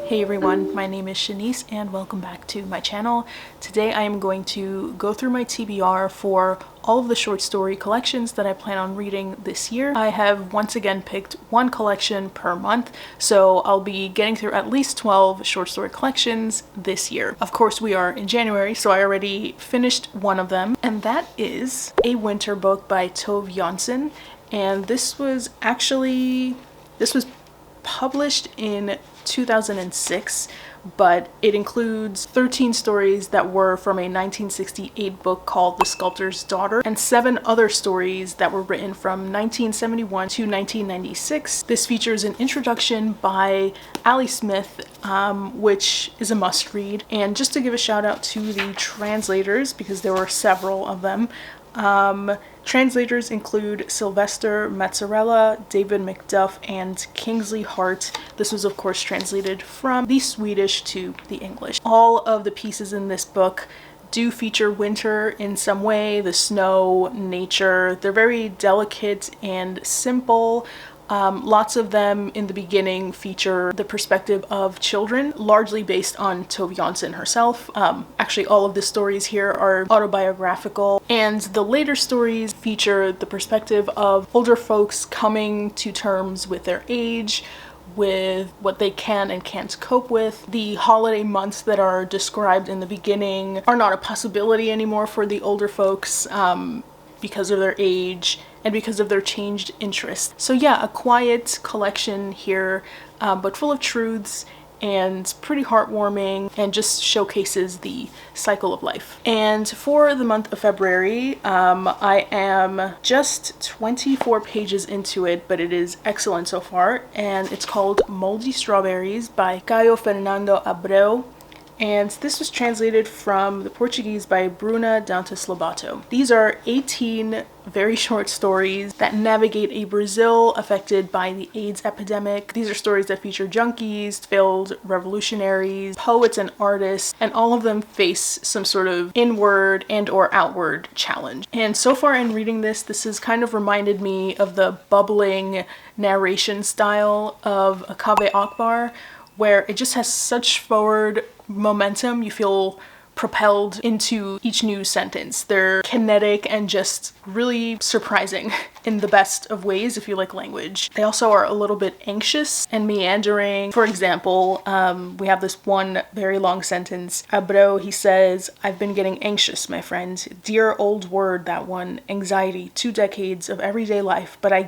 Hey everyone, my name is Shanice and welcome back to my channel. Today I am going to go through my TBR for all of the short story collections that I plan on reading this year. I have once again picked one collection per month, so I'll be getting through at least 12 short story collections this year. Of course, we are in January, so I already finished one of them, and that is a winter book by Tove Jansson. And this was published in 2006, but it includes 13 stories that were from a 1968 book called The Sculptor's Daughter and 7 other stories that were written from 1971 to 1996. This features an introduction by Ali Smith, which is a must read. And just to give a shout out to the translators, because there were several of them. Translators include Sylvester Mazzarella, David McDuff, and Kingsley Hart. This was of course translated from the Swedish to the English. All of the pieces in this book do feature winter in some way, the snow, nature. They're very delicate and simple. Lots of them in the beginning feature the perspective of children, largely based on Tove Jansson herself. Actually, all of the stories here are autobiographical, and the later stories feature the perspective of older folks coming to terms with their age, with what they can and can't cope with. The holiday months that are described in the beginning are not a possibility anymore for the older folks because of their age and because of their changed interests. So yeah, a quiet collection here, but full of truths and pretty heartwarming, and just showcases the cycle of life. And for the month of February, I am just 24 pages into it, but it is excellent so far, and it's called Moldy Strawberries by Caio Fernando Abreu. And this was translated from the Portuguese by Bruna Dantas Lobato. These are 18 very short stories that navigate a Brazil affected by the AIDS epidemic. These are stories that feature junkies, failed revolutionaries, poets and artists, and all of them face some sort of inward and or outward challenge. And so far in reading this has kind of reminded me of the bubbling narration style of Akabe Akbar, where it just has such forward momentum. You feel propelled into each new sentence. They're kinetic and just really surprising in the best of ways if you like language. They also are a little bit anxious and meandering. For example, we have this one very long sentence. Abreu, he says, "I've been getting anxious, my friend. Dear old word, that one. Anxiety, 2 decades of everyday life, but I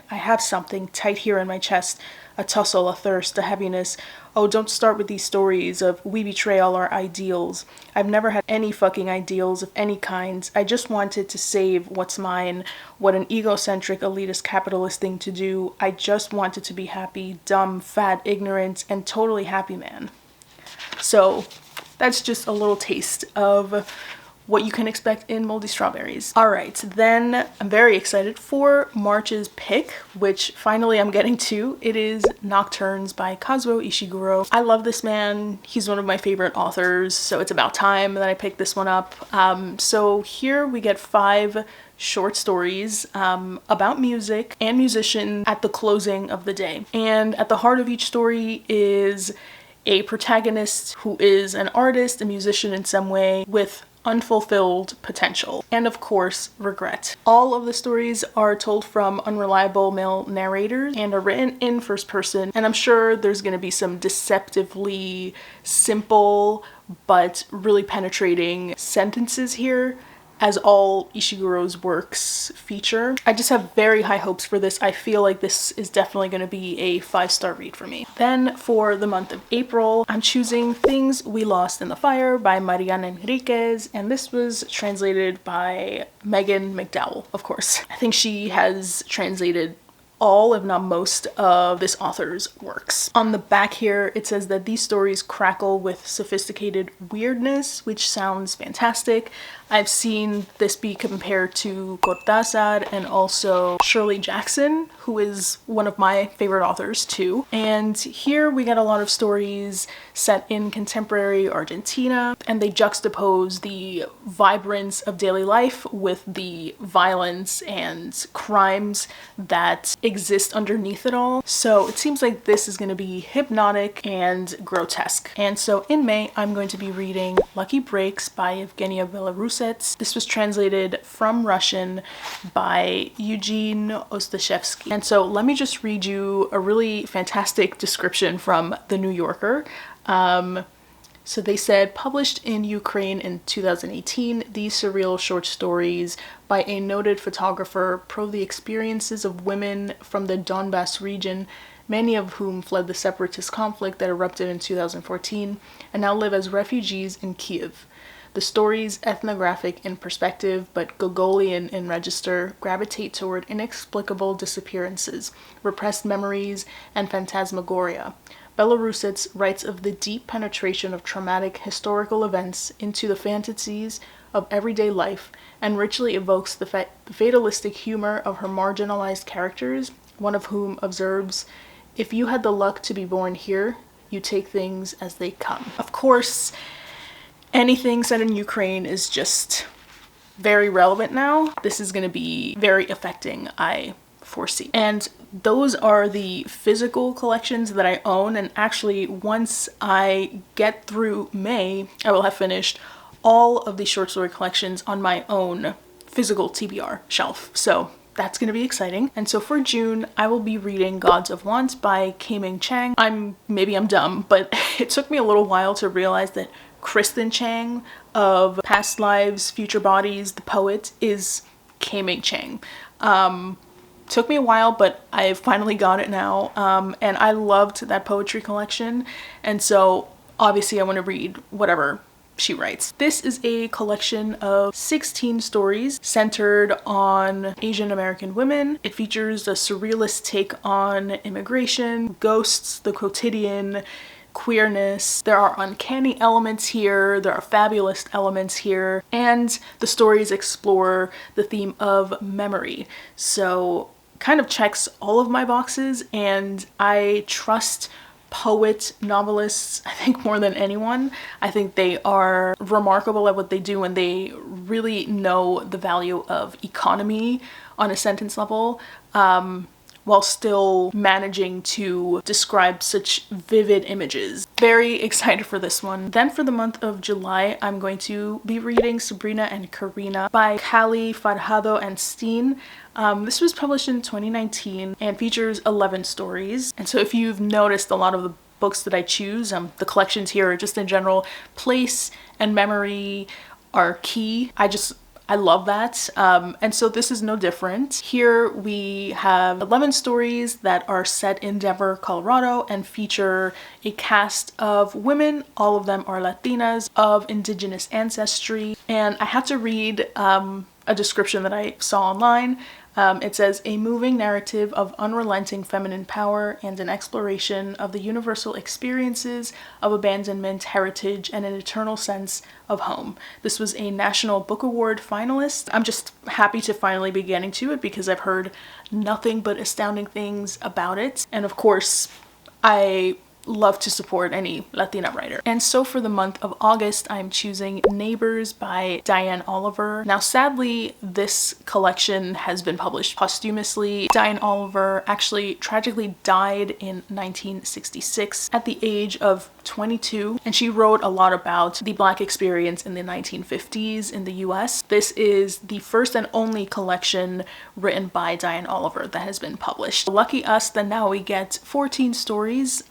have something tight here in my chest. A tussle, a thirst, a heaviness. Oh, don't start with these stories of we betray all our ideals. I've never had any fucking ideals of any kind. I just wanted to save what's mine. What an egocentric, elitist, capitalist thing to do. I just wanted to be happy, dumb, fat, ignorant, and totally happy, man." So that's just a little taste of what you can expect in Moldy Strawberries. Alright, then I'm very excited for March's pick, which finally I'm getting to. It is Nocturnes by Kazuo Ishiguro. I love this man. He's one of my favorite authors, so it's about time that I picked this one up. So here we get 5 short stories about music and musicians at the closing of the day. And at the heart of each story is a protagonist who is an artist, a musician in some way, with unfulfilled potential, and of course, regret. All of the stories are told from unreliable male narrators and are written in first person, and I'm sure there's going to be some deceptively simple but really penetrating sentences here, as all Ishiguro's works feature. I just have very high hopes for this. I feel like this is definitely going to be a 5-star read for me. Then for the month of April, I'm choosing Things We Lost in the Fire by Mariana Enriquez, and this was translated by Megan McDowell, of course. I think she has translated all, if not most, of this author's works. On the back here, it says that these stories crackle with sophisticated weirdness, which sounds fantastic. I've seen this be compared to Cortázar and also Shirley Jackson, who is one of my favorite authors too. And here we get a lot of stories set in contemporary Argentina, and they juxtapose the vibrance of daily life with the violence and crimes that exist exist underneath it all. So it seems like this is going to be hypnotic and grotesque. And so in May, I'm going to be reading Lucky Breaks by Evgenia Belarusets. This was translated from Russian by Eugene Ostashevsky. And so let me just read you a really fantastic description from The New Yorker. So they said, published in Ukraine in 2018, these surreal short stories by a noted photographer probe the experiences of women from the Donbass region, many of whom fled the separatist conflict that erupted in 2014 and now live as refugees in Kiev. The stories, ethnographic in perspective but Gogolian in register, gravitate toward inexplicable disappearances, repressed memories, and phantasmagoria. Belarusets writes of the deep penetration of traumatic historical events into the fantasies of everyday life and richly evokes the fatalistic humor of her marginalized characters, one of whom observes, "If you had the luck to be born here, you take things as they come." Of course, anything set in Ukraine is just very relevant now. This is going to be very affecting, I foresee. And those are the physical collections that I own, and actually once I get through May, I will have finished all of the short story collections on my own physical TBR shelf. So that's going to be exciting. And so for June, I will be reading Gods of Want by Kaiming Chang. Maybe I'm dumb, but it took me a little while to realize that Kristen Chang of Past Lives, Future Bodies, the poet, is Kaiming Chang. Took me a while, but I finally got it now, and I loved that poetry collection, and so obviously I want to read whatever she writes. This is a collection of 16 stories centered on Asian American women. It features a surrealist take on immigration, ghosts, the quotidian, queerness. There are uncanny elements here, there are fabulous elements here, and the stories explore the theme of memory. So kind of checks all of my boxes, and I trust poet novelists, I think, more than anyone. I think they are remarkable at what they do, and they really know the value of economy on a sentence level, while still managing to describe such vivid images. Very excited for this one. Then for the month of July, I'm going to be reading Sabrina and Karina by Callie Farhado and Steen. This was published in 2019 and features 11 stories. And so if you've noticed, a lot of the books that I choose, the collections here are just in general, place and memory are key. I love that. And so this is no different. Here we have 11 stories that are set in Denver, Colorado, and feature a cast of women. All of them are Latinas of indigenous ancestry. And I had to read a description that I saw online. It says, a moving narrative of unrelenting feminine power and an exploration of the universal experiences of abandonment, heritage, and an eternal sense of home. This was a National Book Award finalist. I'm just happy to finally be getting to it because I've heard nothing but astounding things about it. And of course, I love to support any Latina writer. And so for the month of August, I'm choosing Neighbors by Diane Oliver. Now, sadly, this collection has been published posthumously. Diane Oliver actually tragically died in 1966 at the age of 22, and she wrote a lot about the Black experience in the 1950s in the US. This is the first and only collection written by Diane Oliver that has been published. Lucky us that now we get 14 stories.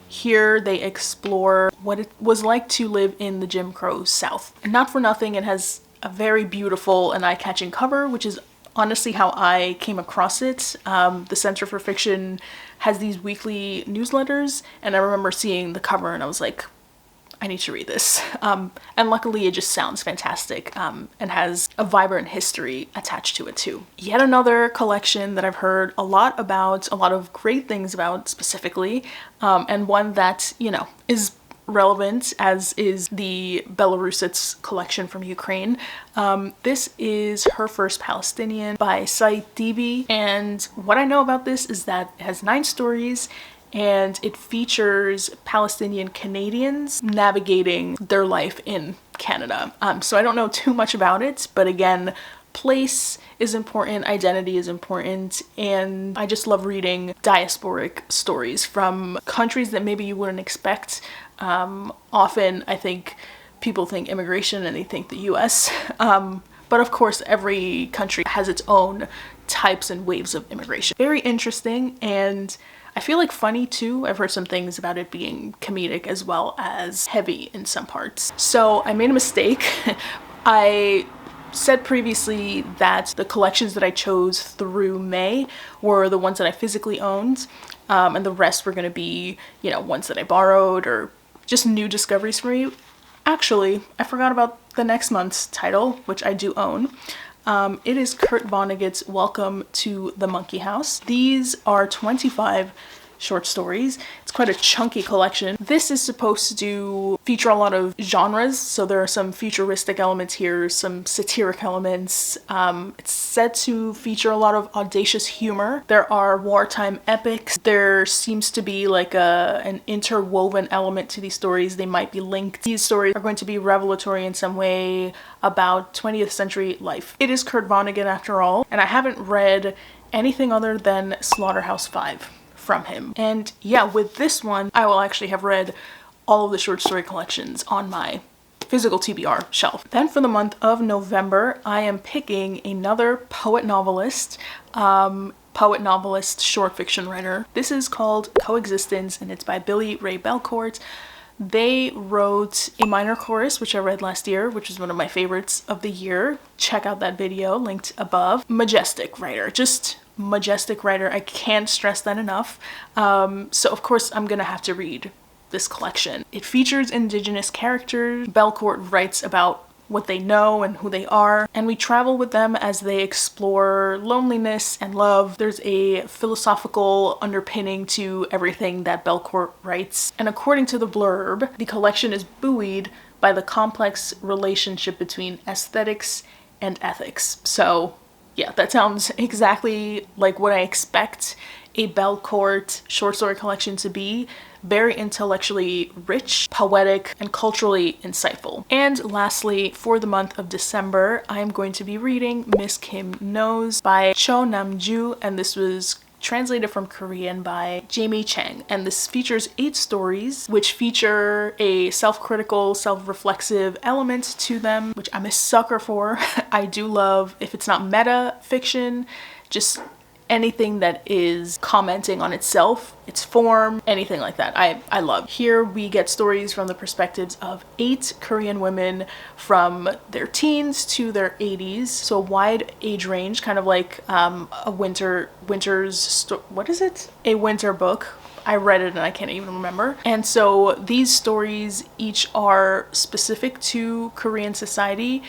Here they explore what it was like to live in the Jim Crow South. And not for nothing, it has a very beautiful and eye-catching cover, which is honestly how I came across it. The Center for Fiction has these weekly newsletters, and I remember seeing the cover and I was like, I need to read this. And luckily it just sounds fantastic, and has a vibrant history attached to it too. Yet another collection that I've heard a lot about, a lot of great things about specifically, and one that, you know, is relevant, as is the Belarusets collection from Ukraine. This is Her First Palestinian by Said Dibi, and what I know about this is that it has 9 stories and it features Palestinian Canadians navigating their life in Canada. So I don't know too much about it, but again, place is important, identity is important, and I just love reading diasporic stories from countries that maybe you wouldn't expect. Often I think people think immigration and they think the US, but of course every country has its own types and waves of immigration. Very interesting, and I feel like funny too. I've heard some things about it being comedic as well as heavy in some parts. So I made a mistake. I said previously that the collections that I chose through May were the ones that I physically owned, and the rest were going to be, you know, ones that I borrowed or just new discoveries for me. Actually, I forgot about the next month's title, which I do own. It is Kurt Vonnegut's Welcome to the Monkey House. These are 25 short stories. It's quite a chunky collection. This is supposed to feature a lot of genres, so there are some futuristic elements here, some satiric elements. It's said to feature a lot of audacious humor. There are wartime epics. There seems to be like an interwoven element to these stories. They might be linked. These stories are going to be revelatory in some way about 20th century life. It is Kurt Vonnegut after all, and I haven't read anything other than Slaughterhouse-Five from him. And yeah, with this one, I will actually have read all of the short story collections on my physical TBR shelf. Then for the month of November, I am picking another poet novelist short fiction writer. This is called Coexistence, and it's by Billy Ray Belcourt. They wrote A Minor Chorus, which I read last year, which is one of my favorites of the year. Check out that video linked above. Majestic writer, just majestic writer. I can't stress that enough. So of course I'm gonna have to read this collection. It features indigenous characters. Belcourt writes about what they know and who they are, and we travel with them as they explore loneliness and love. There's a philosophical underpinning to everything that Belcourt writes, and according to the blurb, the collection is buoyed by the complex relationship between aesthetics and ethics. So yeah, that sounds exactly like what I expect a Belcourt short story collection to be. Very intellectually rich, poetic, and culturally insightful. And lastly, for the month of December, I am going to be reading Miss Kim Knows by Cho Nam-ju, and this was translated from Korean by Jamie Chang. And this features 8 stories, which feature a self-critical, self-reflexive element to them, which I'm a sucker for. I do love, if it's not meta fiction, just anything that is commenting on itself, its form, anything like that. I love. Here we get stories from the perspectives of 8 Korean women from their teens to their 80s. So a wide age range, kind of like a winter book. I read it and I can't even remember. And so these stories each are specific to Korean society,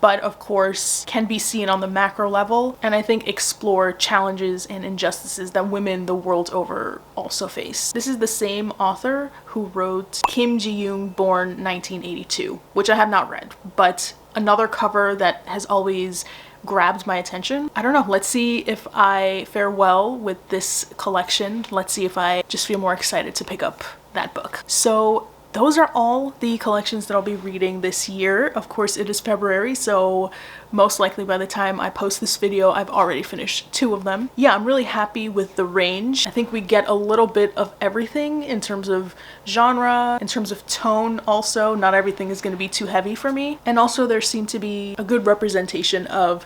but of course can be seen on the macro level, and I think explore challenges and injustices that women the world over also face. This is the same author who wrote Kim Ji-young, born 1982, which I have not read, but another cover that has always grabbed my attention. I don't know, let's see if I fare well with this collection. Let's see if I just feel more excited to pick up that book. So those are all the collections that I'll be reading this year. Of course, it is February, so most likely by the time I post this video, I've already finished 2 of them. Yeah, I'm really happy with the range. I think we get a little bit of everything in terms of genre, in terms of tone also. Not everything is going to be too heavy for me. And also there seemed to be a good representation of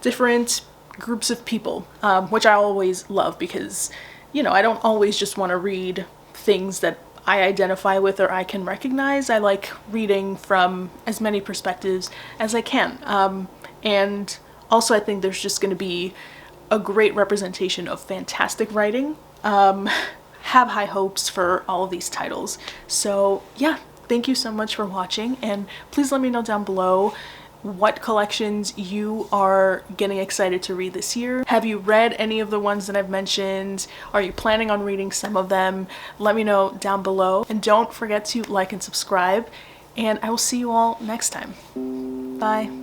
different groups of people, which I always love because, you know, I don't always just want to read things that I identify with or I can recognize. I like reading from as many perspectives as I can. And also I think there's just going to be a great representation of fantastic writing. Have high hopes for all of these titles. So yeah, thank you so much for watching, and please let me know down below what collections you are getting excited to read this year. Have you read any of the ones that I've mentioned? Are you planning on reading some of them? Let me know down below, and don't forget to like and subscribe, and I will see you all next time. Bye.